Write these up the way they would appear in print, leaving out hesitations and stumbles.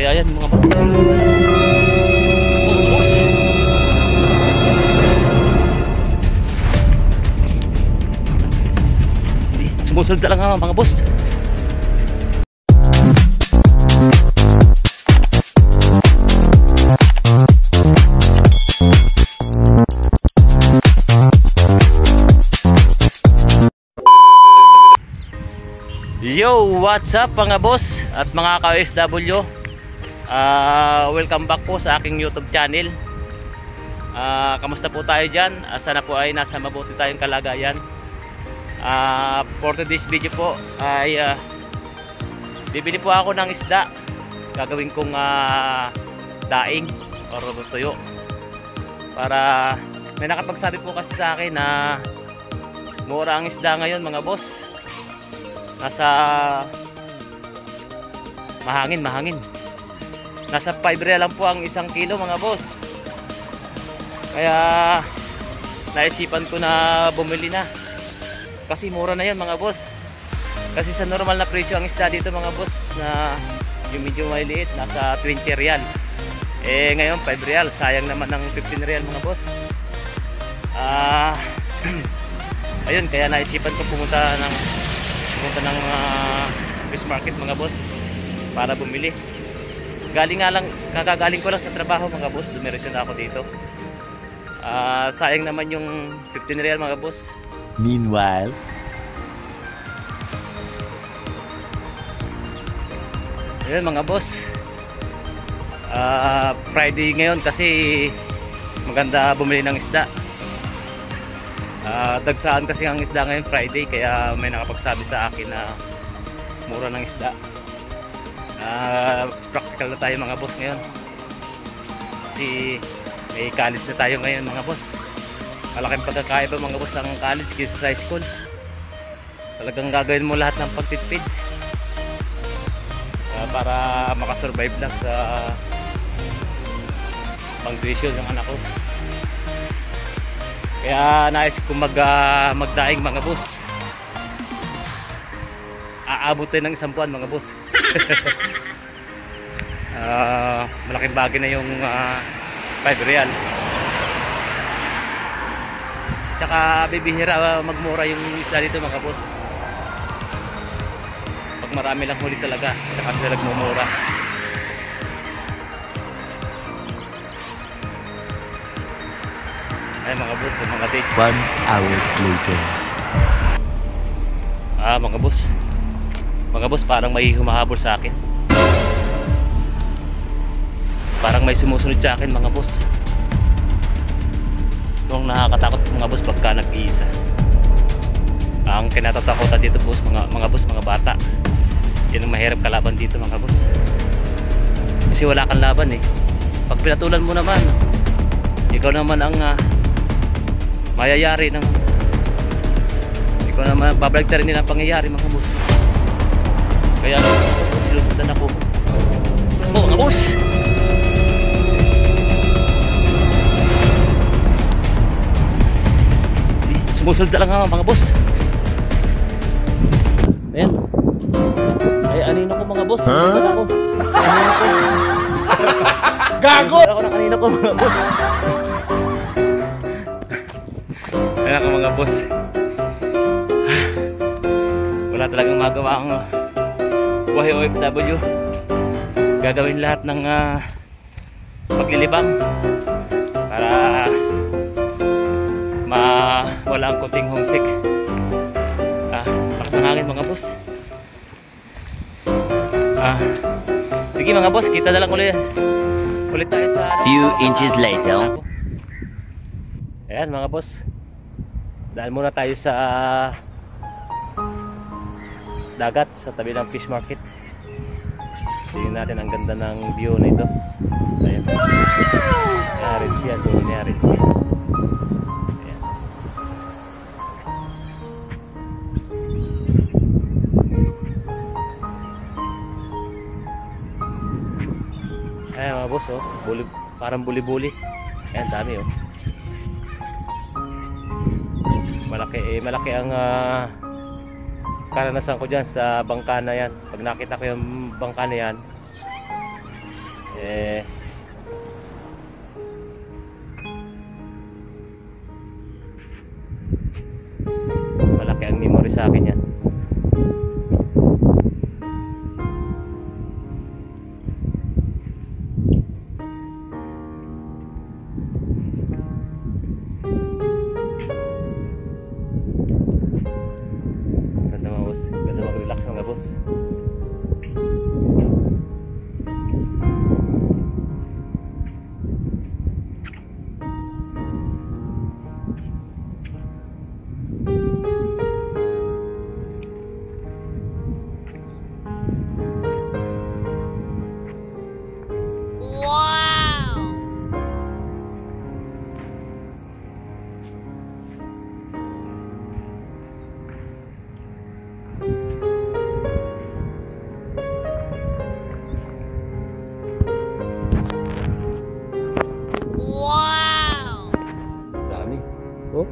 Kaya yan mga boss. Sumusunod talaga mga boss. Yo, what's up mga boss at mga ka-OFW. Welcome back po sa aking YouTube channel. Kamusta po tayo dyan? Sana po ay nasa mabuti tayong kalagayan. For today's video po ay bibili po ako ng isda. Gagawin kong daing or tuyo. Para may nakapagsabi po kasi sa akin na mura ang isda ngayon mga boss. Nasa mahangin. Nasa 5 real lang po ang 1 kilo mga boss. Kaya naisipan ko na bumili na. Kasi mura na 'yon mga boss. Kasi sa normal na presyo ang isda dito mga boss na yung medyo maliit nasa 20 real. Ngayon 5 real, sayang naman ng 15 real mga boss. Ayun, kaya naisipan ko pumunta ng fish market mga boss para bumili. Kakagaling ko lang sa trabaho mga boss, dumiretso na ako dito. Sayang naman yung 15 real mga boss. Meanwhile, ayun mga boss, Friday ngayon kasi maganda bumili ng isda. Dagsaan kasi ang isda ngayon Friday, kaya may nakapagsabi sa akin na mura ng isda. Practical na tayo mga boss ngayon kasi may college na tayo ngayon mga boss. Malaking pagkakaiba mga boss ang college kaysa sa high school. Talagang gagawin mo lahat ng pagtitipid para makasurvive lang sa pang-tuition ng anak ko. Kaya naisip ko magdaing mga boss. Aabutin ng 1 buwan mga boss. Malaking bagay na yung 5 real. Tsaka bibihira magmura yung isda dito mga boss. Pag marami lang huli talaga, saka sila nagmumura. Ay mga boss, mga dates. 1 hour later. Mga boss, parang may humahabol sa akin. Parang may sumusunod sa akin mga boss. Nung nakakatakot mga boss pagka nag-iisa. Ang kinatatakutan dito boss, mga boss, mga bata. Yan ang mahirap kalaban dito mga boss. Kasi wala kang laban eh. Pag pinatulan mo naman, ikaw naman ang mayayari ng, ikaw naman babalik na rin ang pangyayari mga boss. Kaya sinusundan ako. Mga boss, sumusunod talaga mga boss. Ayan. Ay, anino ko mga boss. Anino ko. Gago! Ako ng anino ko mga boss. Ayan ako mga boss. Wala talagang magawa ang buhay OFW. Gagawin lahat ng paglilibang para wala ang kunting homesick. Lakas ng hangin mga boss. Sige mga boss, kita na lang ulit tayo sa Few inches later. Ayan mga boss, dahil muna tayo sa dagat sa tabi ng fish market. Tingnan natin ang ganda ng view na ito. Ayan, rin siya, rin siya. Ayan mga boss, oh, parang buli-buli. Ayan, dami oh. Malaki ang karanasan ko dyan sa bangka na yan. Pag nakita ko yung bangka na yan, malaki ang memory sa akin yan. Ganda mga boss, ganda mag-relax mga boss. Dami. Oh.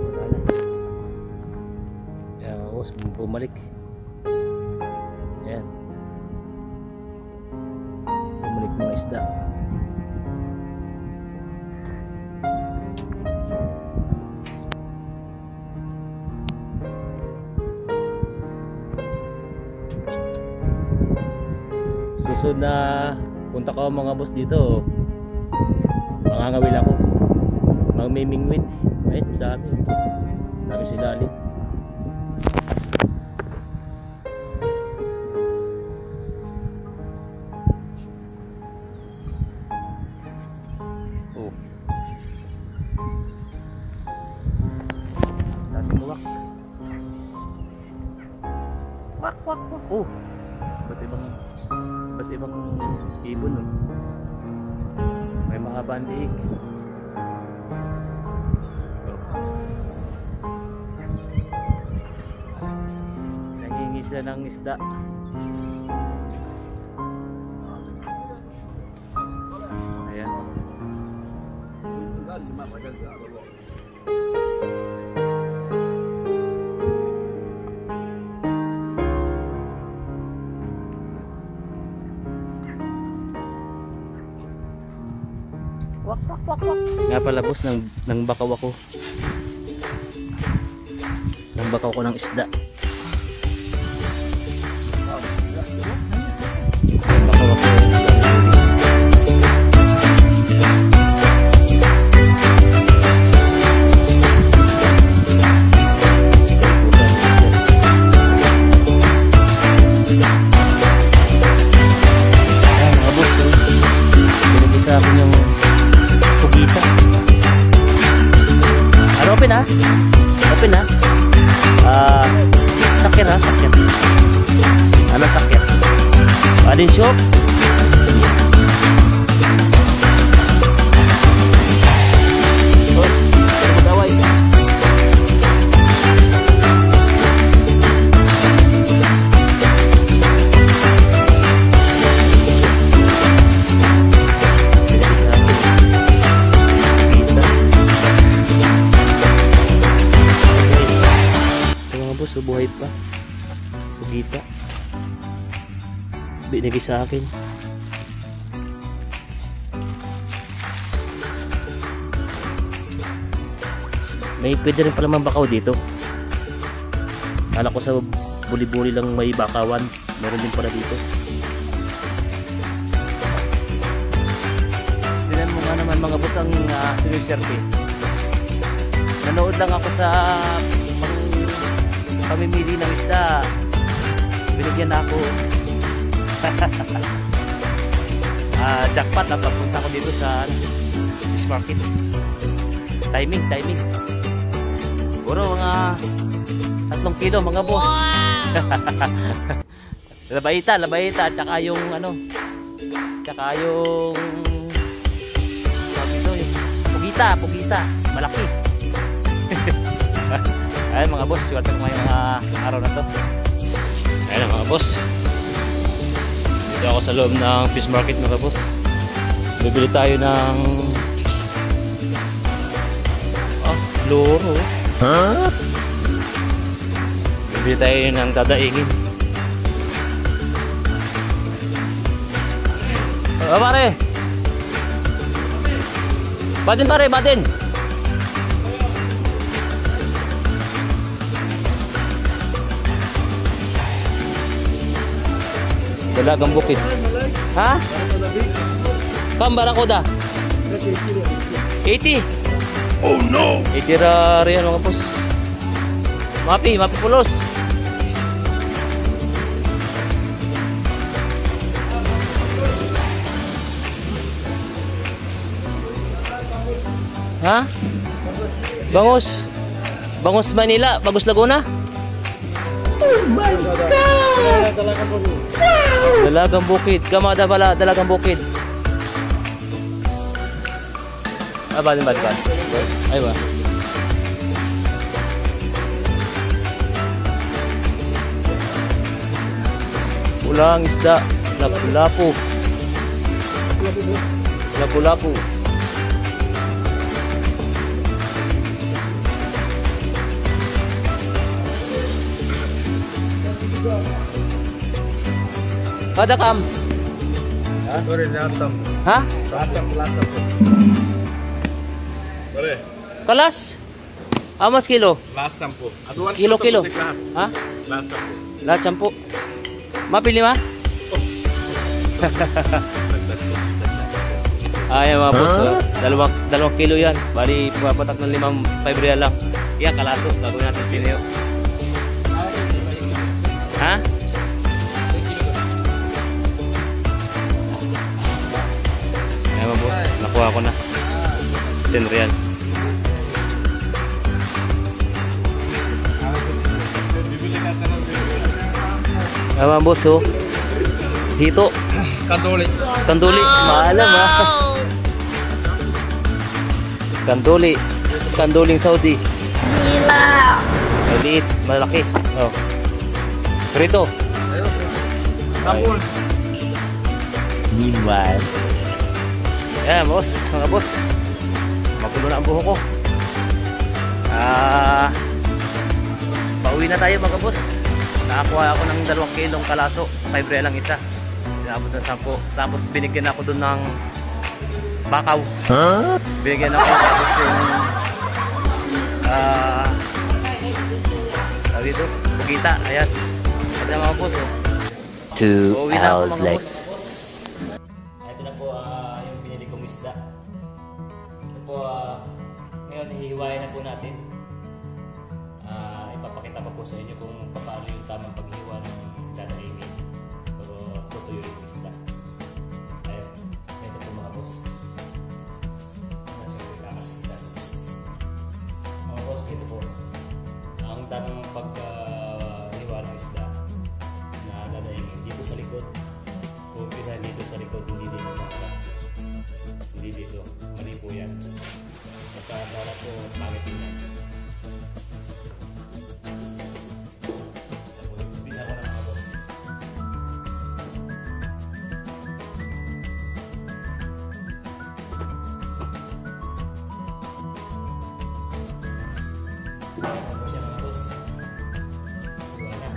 Wala na. Ayan mga boss, bumalik. Ayan. Bumalik mga isda. Susunod na punta ko mga boss dito, mangangawil ako, magmimingwit. Ay, dami sila alin. Oh, daming luwak. Wak. Oh, ba't ibang ibon, no? May mga bandiig. Nangingi sila ng isda. Ayan. Wak. Nga pala boss, nang bakaw ako. Nang bakaw ko ng isda. Bakaw ako. Ayan mga boss, binigay sa akin yung pugita. Ano, open ha? Open ha? Sakyan ha? Sakyan. Ano sakyan? Adin shop? Magaway. So buhay pa. Pugita. Binigay sa akin. May pwede rin pala mambakaw dito. Kala ko sa buli-buli lang may bakawan. Meron din pala dito. Tignan mo nga naman mga boss ang sinuserte. Nanood lang ako sa pamimili ng isda. Binigyan na ako. Jackpot na papunta ko dito sa fish market. Timing. Puro mga 3 kilo mga boss. Labayita at saka yung pugita malaki. Ayan mga boss, swerte ko ngayong mga araw na to. Ayan mga boss, dito ako sa loob ng fish market mga boss. Bibili tayo ng loro. Huh? Bili tayo ng dadaingin. Pare. Batin pare, batin. Dalagang bukid. Ha? Kam barakuda. 80. Oh no. 80 riyan mga boss. Mapi pulos. Ha? Bangus. Bangus Manila, Bangus Laguna. Oh my God! Dalagang bukid. Kamada pala, dalagang bukid. Balin. Ay ba? Ulang isda. Lapu-lapu. Lapu-lapu. Kada kam? Ha? Pare, Kalas? Amas kilo? last 10. Kilo. Ha? Last 10. Lahat 10. Mapili ma? Ayan mga boss. Dalawang kilo yan. Bali, pumapatak ng 5 real lang. Yan, kalaso. Gagawin natin pinayo. Ha? Ayan mga boss. Nakuha ko na. 10 real. Ayan mga boss, oh. Hito. Kanduli. Maalam ha. Kanduling Saudi. Maliit, malaki. Oh. Prito. Meanwhile, Ayan boss, mga boss. Magulo na ang buho ko. Pauwi na tayo mga boss. Nakakuha ako ng 2 kilong kalaso. 5 real lang isa. Inabot ng 10. Tapos binigyan ako dun ng bakaw. Binigyan ako tapos yung sabi ito, bugita. Ayan. Ayan mga boss. 2 Pauwi na ako hours mga later. boss. Ito na po yung binili kong isda. Ito po ngayon hihiwain na po natin. Ipapakita ko po sa inyo kung paano yung tamang paghiwa ng dadaingin. Pero tutuyo yung isda. Ayan. Ito po mga boss. Mga boss, ito po. Ang tamang paghiwa ng isda na dadaingin dito sa likod. Umpisa dito sa likod, hindi dito sa harap. Hindi dito. Mali po yan. Basta sa harap po, pangit tingnan. Umpisa ko na mga boss. Tapos yan mga boss. Iwa na.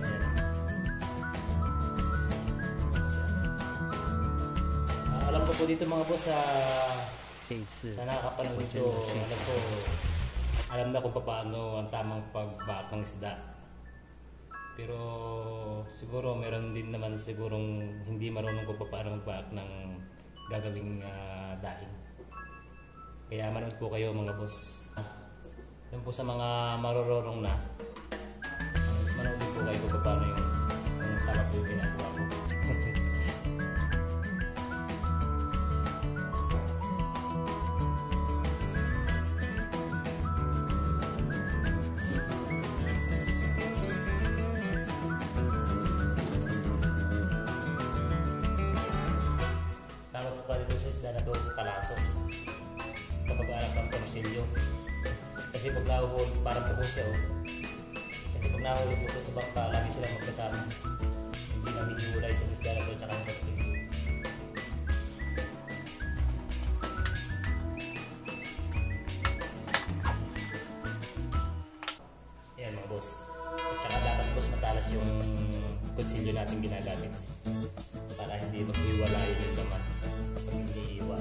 Ayan. Alam ko po dito mga boss sa nakakapanood dito, alam na kung paano ang tamang pagbaak ng isda. Pero siguro meron din naman sigurong hindi marunong kung paano magbaak ng gagawing daing. Kaya manood po kayo mga boss. Doon po sa mga marurorong na, manood din po kayo kung paano yung tama po yung ginagawa ko. Tawag pa dito sa isda na ito, kalaso. Kapag alam ng torsilyo. Kasi pag nahuhuli, parang tuko siya oh. Kasi pag nahuhuli po ito sa bangka, lagi silang magkasama. Hindi lang hihiwalay itong isda na ito tsaka ng torsilyo. Ayan mga boss. parehas yung kutsilyo natin ginagamit para hindi maghiwalayan yung laman kapag hinihiwa.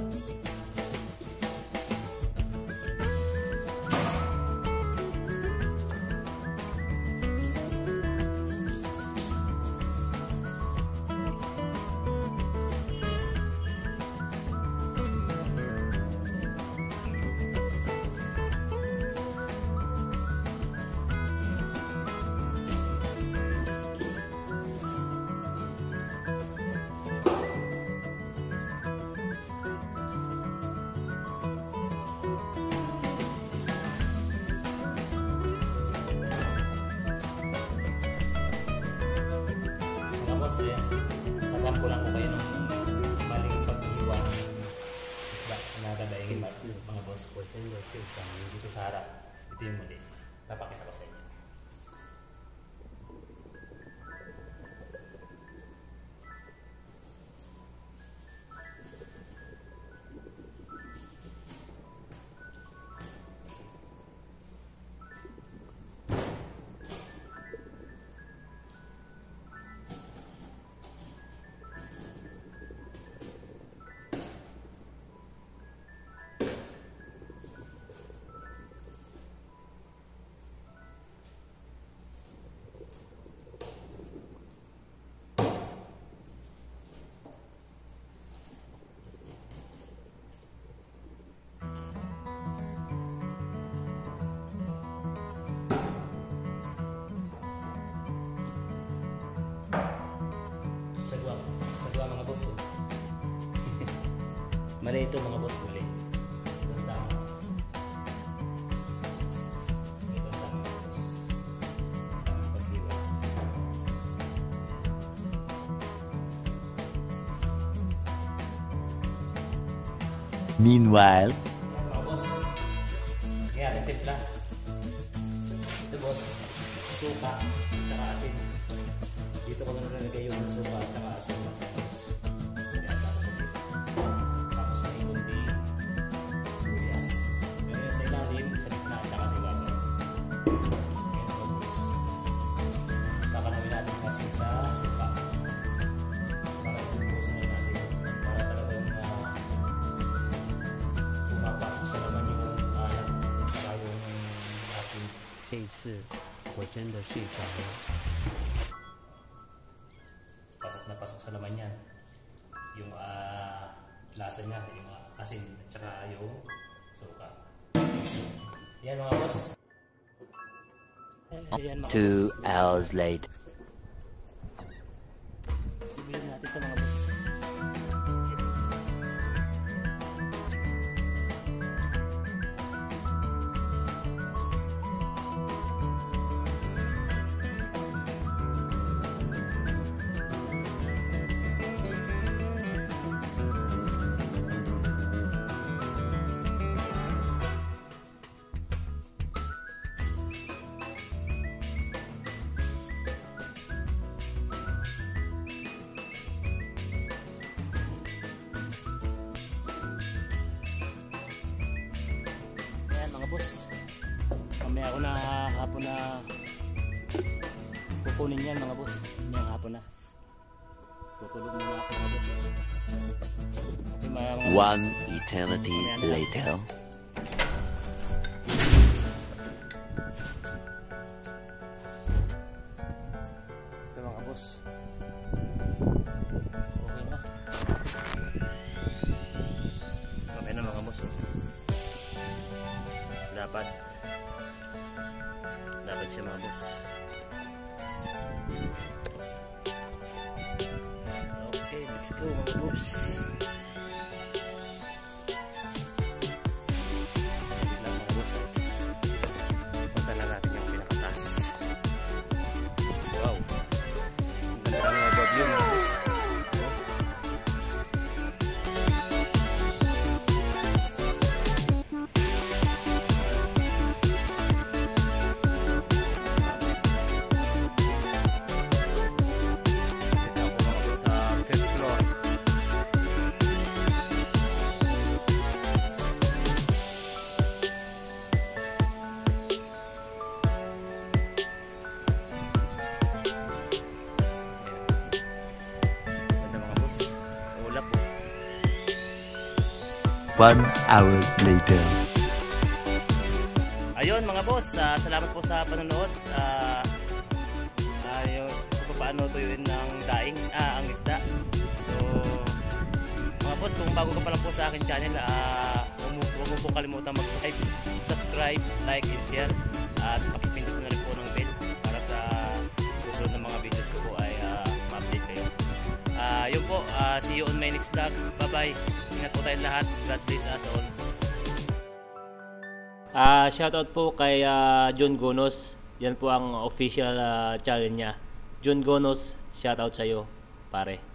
Sasampulan ko kayo ng maling paghiwa ng isda na dadaingin mga boss. Dito sa harap, ito yung mali. Papakita ko sa inyo. Sagwa mga boss. Mali ito mga boss, mali. Ito ang tama. Ito ang tama mga boss. Tamang paghiwa. Meanwhile, Yan mga boss. Yan, timpla. Ito boss, suka, tsaka asin. Dito ko lang nalagay yung suka at saka asin. Tapos may kundi sibuyas. Ganyan sa ilalim, sa gitna at saka sa ibabaw. Ganyan po boss. Kakanawin natin kasi sa suka. Para ibubusan na natin. Para talagang pumapasok sa laman yung alat at saka yung asin. 这一次我真的睡着了。 Pasok na pasok sa laman yan yung lasa niya, yung asin at saka yung suka. Yan mga boss. Yan mga 2 hours later. Ibilin natin ito mga boss. Boss, mamaya ako na hapon na kukunin yan mga boss. Mamayang hapon na tutulog muna ako mga boss. Okay, mga boss. One eternity later. Ito mga boss, okay na. Okay na mga boss. Dapat siya mga boss. Okay, let's go mga boss. Saglit lang mga boss. Punta na natin yung pinakataas. Wow, ang ganda ng mga view mga boss. 1 hour later. Ayun mga boss, salamat po sa panonood. Ayos kung paano tuyuin ng daing, ang isda. So mga boss, kung bago ka pa lang po sa akin channel, huwag mo po kalimutan mag-subscribe, like and share, at pakipindot na rin po ng bell para sa susunod ng mga videos ko po ay ma-update kayo. Yun po, see you on my next vlog. Bye bye, ingat po tayong lahat. God bless us all. Shoutout po kay John Gonos. Yan po ang official channel niya. John Gonos, shoutout sa iyo, pare.